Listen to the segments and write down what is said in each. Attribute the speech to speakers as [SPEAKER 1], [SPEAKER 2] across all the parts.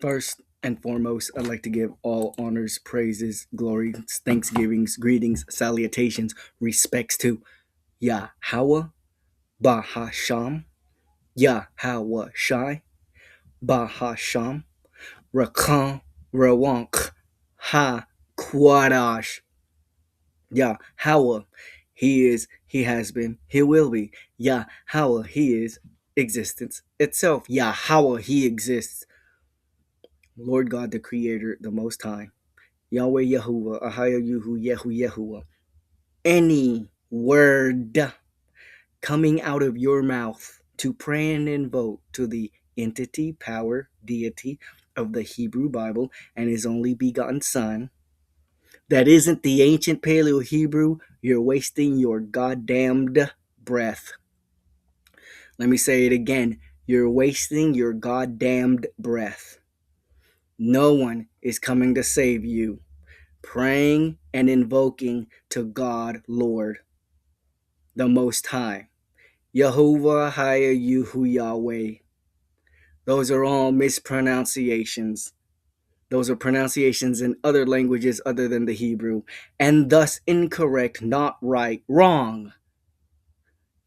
[SPEAKER 1] First and foremost, I'd like to give all honors, praises, glories, thanksgivings, greetings, salutations, respects to yaHaWaH, Bahasham, yaHaWaH Shai, Bahasham, Rakan, Rawank, Ha Quadash, yaHaWaH. He is, he has been, he will be. yaHaWaH, he is existence itself. yaHaWaH, he exists. Lord God, the Creator, the Most High. Yahweh Yahuwah, Ahayayuhu, Yahuwah. Any word coming out of your mouth to pray and invoke to the entity, power, deity of the Hebrew Bible and his only begotten Son, that isn't the ancient Paleo Hebrew, you're wasting your goddamned breath. Let me say it again. You're wasting your goddamned breath. No one is coming to save you. Praying and invoking to God, Lord, the Most High. Yahuwah, Hayayuhu, Yahweh. Those are all mispronunciations. Those are pronunciations in other languages other than the Hebrew, and thus incorrect, not right, wrong.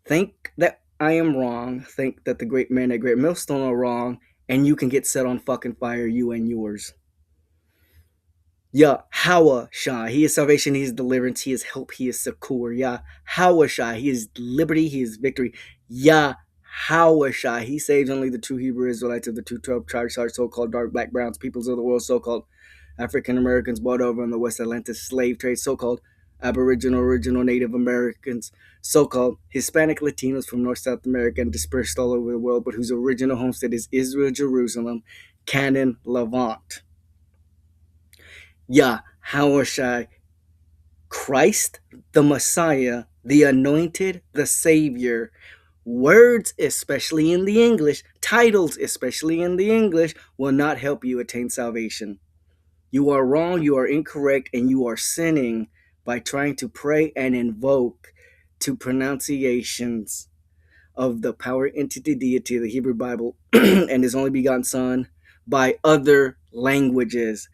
[SPEAKER 1] Think that I am wrong. Think that the great men at Great Millstone are wrong, and you can get set on fucking fire, you and yours. yaHaWaH Shai. He is salvation, he is deliverance, he is help, he is succor. yaHaWaH Shai. He is liberty, he is victory. yaHaWaH Shai. He saves only the true Hebrew Israelites of the 212 tribes, are so-called dark, black, browns, peoples of the world, so-called African Americans brought over in the West Atlantis slave trade, so-called Aboriginal, original Native Americans, so-called Hispanic Latinos from North South America and dispersed all over the world, but whose original homestead is Israel, Jerusalem, Canaan, Levant. yaHaWaH Shai, Christ, the Messiah, the Anointed, the Savior. Words, especially in the English, titles, especially in the English, will not help you attain salvation. You are wrong, you are incorrect, and you are sinning by trying to pray and invoke to pronunciations of the power, entity, deity of the Hebrew Bible and his only begotten Son by other languages,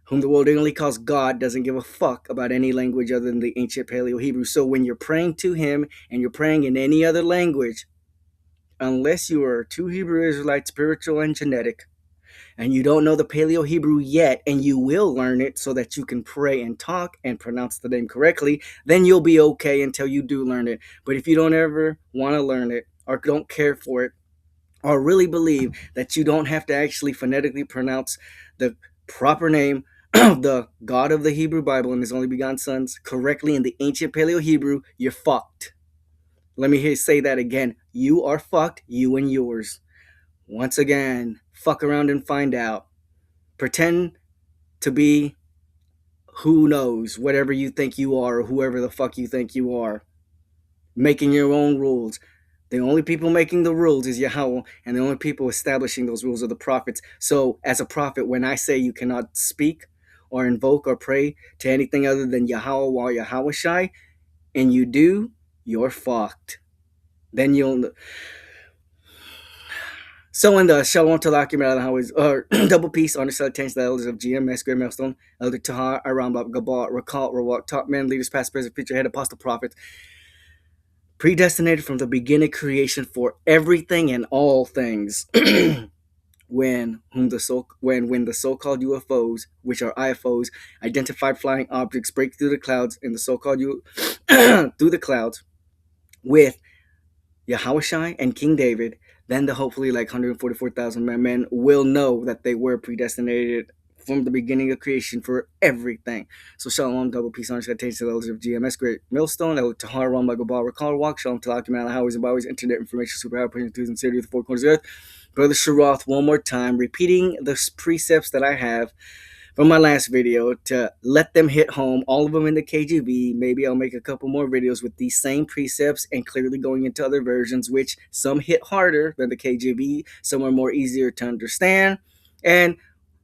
[SPEAKER 1] whom the world only calls God, doesn't give a fuck about any language other than the ancient Paleo Hebrew. So when you're praying to him and you're praying in any other language, unless you are a true Hebrew Israelite, spiritual and genetic, and you don't know the Paleo Hebrew yet, and you will learn it so that you can pray and talk and pronounce the name correctly, then you'll be okay until you do learn it. But if you don't ever want to learn it or don't care for it, or really believe that you don't have to actually phonetically pronounce the proper name of the God of the Hebrew Bible and his only begotten sons correctly in the ancient Paleo Hebrew, you're fucked. Let me say that again. You are fucked, you and yours. Once again, fuck around and find out. Pretend to be who knows, whatever you think you are, or whoever the fuck you think you are. Making your own rules. The only people making the rules is yaHaWaH, and the only people establishing those rules are the prophets. So, as a prophet, when I say you cannot speak or invoke or pray to anything other than yaHaWaH, yaHaWaH Shai, and you do, you're fucked. Then you'll. So in the Shalom Talak yaHaWaH, double peace, honor, salutation to the elders of GMS, Great Millstone, Elder Tahar, Aram, Gabal, Rakal, Rawak, top men, leaders, past, present, future, head, apostle, prophets, predestinated from the beginning of creation for everything and all things. when the so-called UFOs, which are IFOs, identified flying objects, break through the clouds in the so-called through the clouds with yaHaWaH Shai and King David, then the hopefully like 144,000 men will know that they were predestinated from the beginning of creation for everything. So shalom, double peace, honor, salutation to those of GMS, Great Millstone, El Tahar, Ram, Gabal, Rakal, Walk, Shalom, Talak, yaHaWaH, and always internet information, super power, pushing through sincerity of the four corners of the earth. Brother Sharoth, one more time, repeating the precepts that I have from my last video to let them hit home, all of them in the KJV. Maybe I'll make a couple more videos with these same precepts and clearly going into other versions, which some hit harder than the KJV, some are more easier to understand, and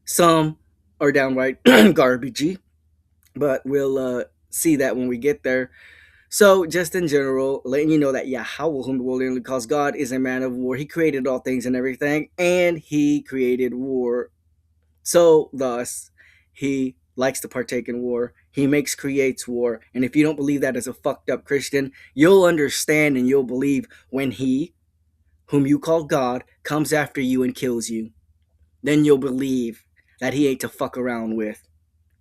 [SPEAKER 1] some are downright garbagey. But we'll see that when we get there. So, just in general, letting you know that yaHaWaH, whom the world only calls God, is a man of war. He created all things and everything, and he created war So, thus, he likes to partake in war. He creates war. And if you don't believe that as a fucked up Christian, you'll understand and you'll believe when he, whom you call God, comes after you and kills you. Then you'll believe that he ain't to fuck around with.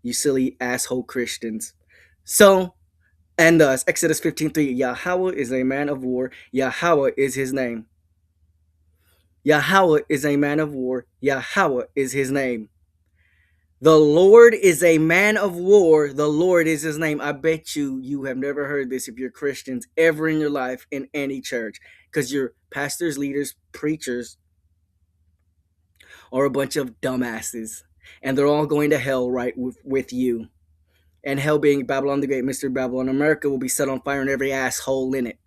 [SPEAKER 1] You silly asshole Christians. So, and thus, Exodus 15:3, yaHaWaH is a man of war. yaHaWaH is his name. yaHaWaH is a man of war. yaHaWaH is his name. The Lord is a man of war. The Lord is his name. I bet you have never heard this if you're Christians ever in your life in any church. Because your pastors, leaders, preachers are a bunch of dumbasses. And they're all going to hell right with you. And hell being Babylon the Great, Mystery Babylon. America will be set on fire and every asshole in it.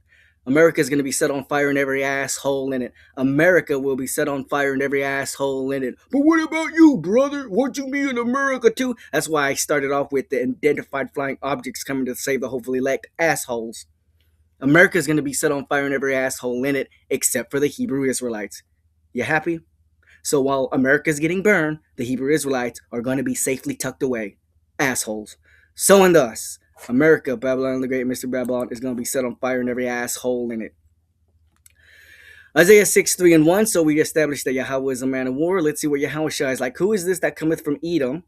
[SPEAKER 1] America is going to be set on fire and every asshole in it. America will be set on fire and every asshole in it. But what about you, brother? Won't you be in America too? That's why I started off with the identified flying objects coming to save the hopefully elect assholes. America is going to be set on fire and every asshole in it, except for the Hebrew Israelites. You happy? So while America is getting burned, the Hebrew Israelites are going to be safely tucked away. Assholes. So and thus, America, Babylon the Great, Mr. Babylon, is going to be set on fire and every asshole in it. Isaiah 6:3-1. So we established that yaHaWaH is a man of war. Let's see what yaHaWaH is like. Who is this that cometh from Edom,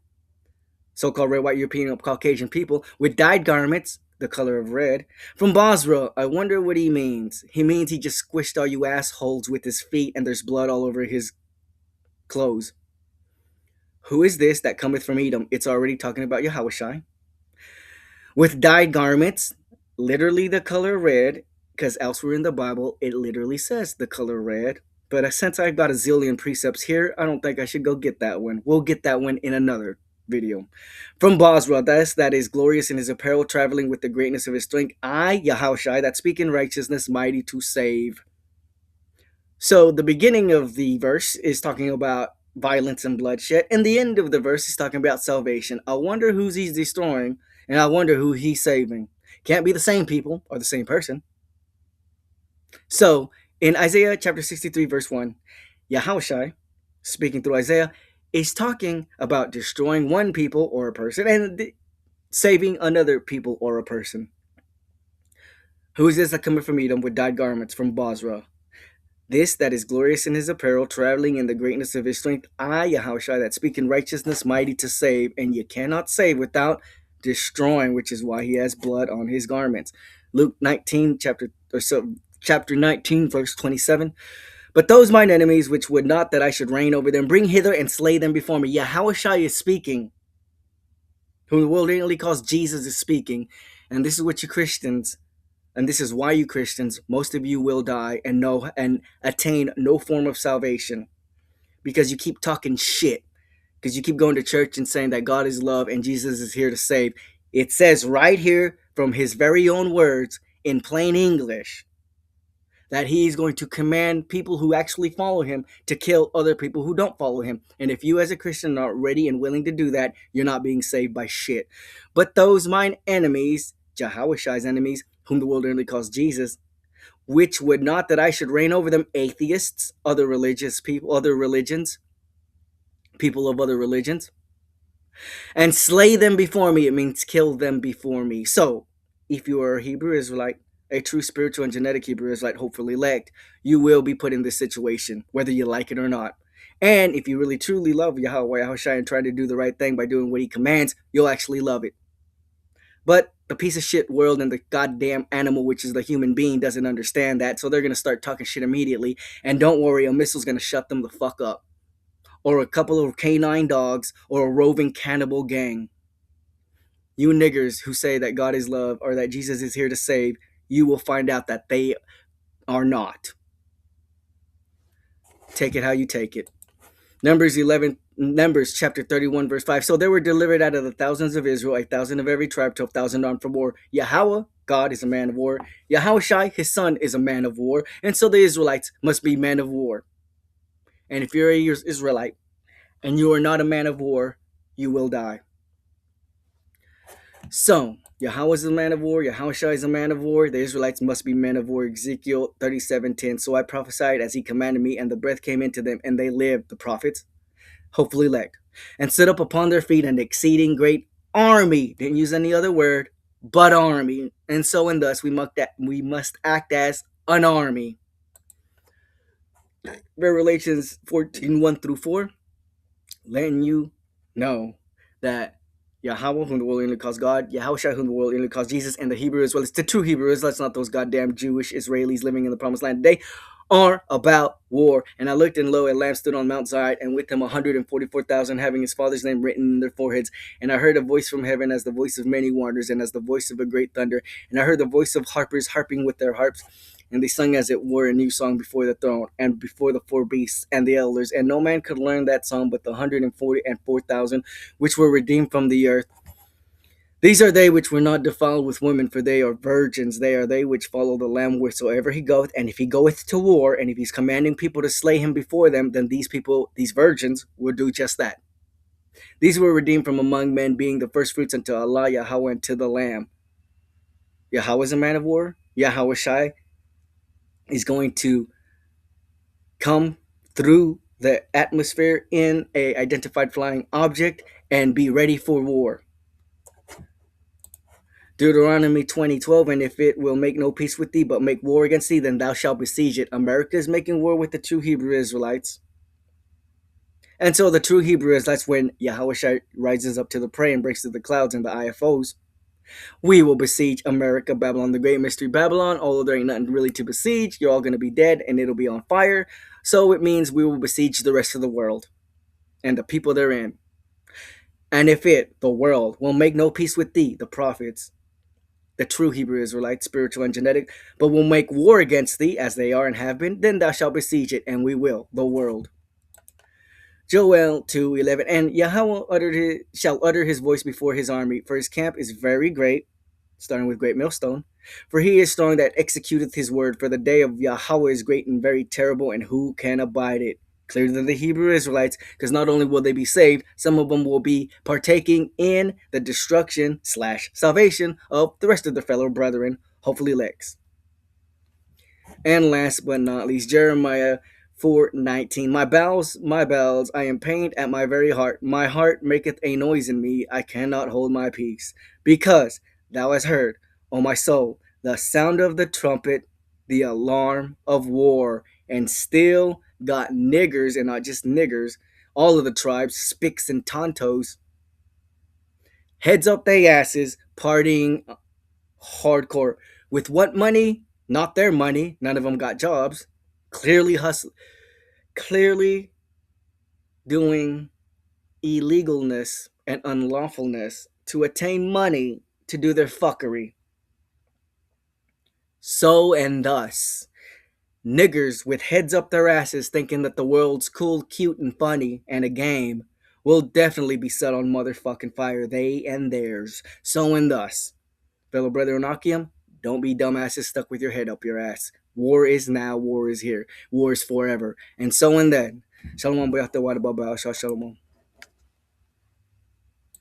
[SPEAKER 1] so-called red, white, European, Caucasian people, with dyed garments, the color of red, from Bozrah? I wonder what he means. He means he just squished all you assholes with his feet and there's blood all over his clothes. Who is this that cometh from Edom? It's already talking about yaHaWaH. With dyed garments, literally the color red, because elsewhere in the Bible, it literally says the color red. But since I've got a zillion precepts here, I don't think I should go get that one. We'll get that one in another video. From Bozrah, that is glorious in his apparel, traveling with the greatness of his strength. I, yaHaWaH, that speak in righteousness, mighty to save. So the beginning of the verse is talking about violence and bloodshed, and the end of the verse is talking about salvation. I wonder who's he's destroying, and I wonder who he's saving. Can't be the same people or the same person. So in Isaiah chapter 63 verse 1, yaHaWaH, speaking through Isaiah, is talking about destroying one people or a person and saving another people or a person. Who is this that cometh from Edom with dyed garments from Bozrah? This that is glorious in his apparel, traveling in the greatness of his strength. I, yaHaWaH, that speak in righteousness, mighty to save. And you cannot save without destroying, which is why he has blood on his garments. Luke 19, chapter 19, verse 27. But those mine enemies, which would not that I should reign over them, bring hither and slay them before me. yaHaWaH is speaking, whom the world only calls Jesus, is speaking. And this is what you Christians, and this is why you Christians, most of you will die and attain no form of salvation, because you keep talking shit, because you keep going to church and saying that God is love and Jesus is here to save. It says right here from his very own words in plain English that he's going to command people who actually follow him to kill other people who don't follow him. And if you as a Christian are ready and willing to do that, you're not being saved by shit. But those mine enemies, yaHaWaH's enemies, whom the world only calls Jesus, which would not that I should reign over them, atheists, other religious people, other religions, people of other religions, and slay them before me. It means kill them before me. So, if you are a Hebrew Israelite, a true spiritual and genetic Hebrew Israelite, hopefully elect, you will be put in this situation, whether you like it or not. And if you really truly love yaHaWaH and try to do the right thing by doing what he commands, you'll actually love it. But the piece of shit world and the goddamn animal, which is the human being, doesn't understand that. So they're going to start talking shit immediately. And don't worry, a missile's going to shut them the fuck up. Or a couple of canine dogs, or a roving cannibal gang. You niggers who say that God is love or that Jesus is here to save, you will find out that they are not. Take it how you take it. Numbers chapter 31 verse 5. So there were delivered out of the thousands of Israel 1,000 of every tribe, 12,000 armed for war. yaHaWaH, God, is a man of war. yaHaWaH, his son, is a man of war. And so the Israelites must be men of war. And if you're an Israelite and you are not a man of war, you will die. So yaHaWaH is a man of war. yaHaWaH is a man of war. The Israelites must be men of war. Ezekiel 37:10. So I prophesied as he commanded me, and the breath came into them, and they lived. The prophets, hopefully elect. and stood up upon their feet an exceeding great army. Didn't use any other word, but army. And so and thus we must act as an army. Revelations 14, 1 through 4, letting you know that yaHaWaH, whom the world only calls God, yaHaWaH, whom the world only calls Jesus, and the Hebrew as well as the true Hebrew Israelites, not those goddamn Jewish Israelis living in the promised land today, are about war. And I looked, and lo, a lamb stood on Mount Zion, and with him 144,000, having his father's name written in their foreheads. And I heard a voice from heaven as the voice of many waters, and as the voice of a great thunder. And I heard the voice of harpers harping with their harps. And they sung as it were a new song before the throne, and before the four beasts and the elders. And no man could learn that song but the 144,000 which were redeemed from the earth. These are they which were not defiled with women, for they are virgins. They are they which follow the Lamb wheresoever he goeth. And if he goeth to war, and if he's commanding people to slay him before them, then these people, these virgins, will do just that. These were redeemed from among men, being the firstfruits unto Allah, yaHaWaH, and to the Lamb. yaHaWaH is a man of war. yaHaWaH is going to come through the atmosphere in a identified flying object and be ready for war. Deuteronomy 20:12, and if it will make no peace with thee, but make war against thee, then thou shalt besiege it. America is making war with the true Hebrew Israelites. And so the true Hebrew Israelites, when yaHaWaH rises up to the prey and breaks through the clouds and the IFOs, we will besiege America, Babylon, the great mystery Babylon. Although there ain't nothing really to besiege, you're all going to be dead and it'll be on fire. So it means we will besiege the rest of the world and the people therein. And if it, the world, will make no peace with thee, the prophets, the true Hebrew Israelites, spiritual and genetic, but will make war against thee, as they are and have been, then thou shalt besiege it, and we will, the world. Joel 2:11, and yaHaWaH shall utter his voice before his army, for his camp is very great, starting with great millstone. For he is strong that executeth his word, for the day of yaHaWaH is great and very terrible, and who can abide it? Clear to the Hebrew Israelites, because not only will they be saved, some of them will be partaking in the destruction / salvation of the rest of their fellow brethren, hopefully legs. And last but not least, Jeremiah 4:19. My bowels, I am pained at my very heart. My heart maketh a noise in me. I cannot hold my peace. Because thou hast heard, O my soul, the sound of the trumpet, the alarm of war, and still got niggers, and not just niggers, all of the tribes, spics and tontos, heads up they asses, partying hardcore. With what money? Not their money. None of them got jobs. Clearly doing illegalness and unlawfulness to attain money to do their fuckery. So and thus, niggers with heads up their asses thinking that the world's cool, cute, and funny and a game will definitely be set on motherfucking fire, they and theirs. So and thus, fellow brother Anakim, don't be dumbasses stuck with your head up your ass. War is now, war is here, war is forever. And so and then, Shalom, Shalom.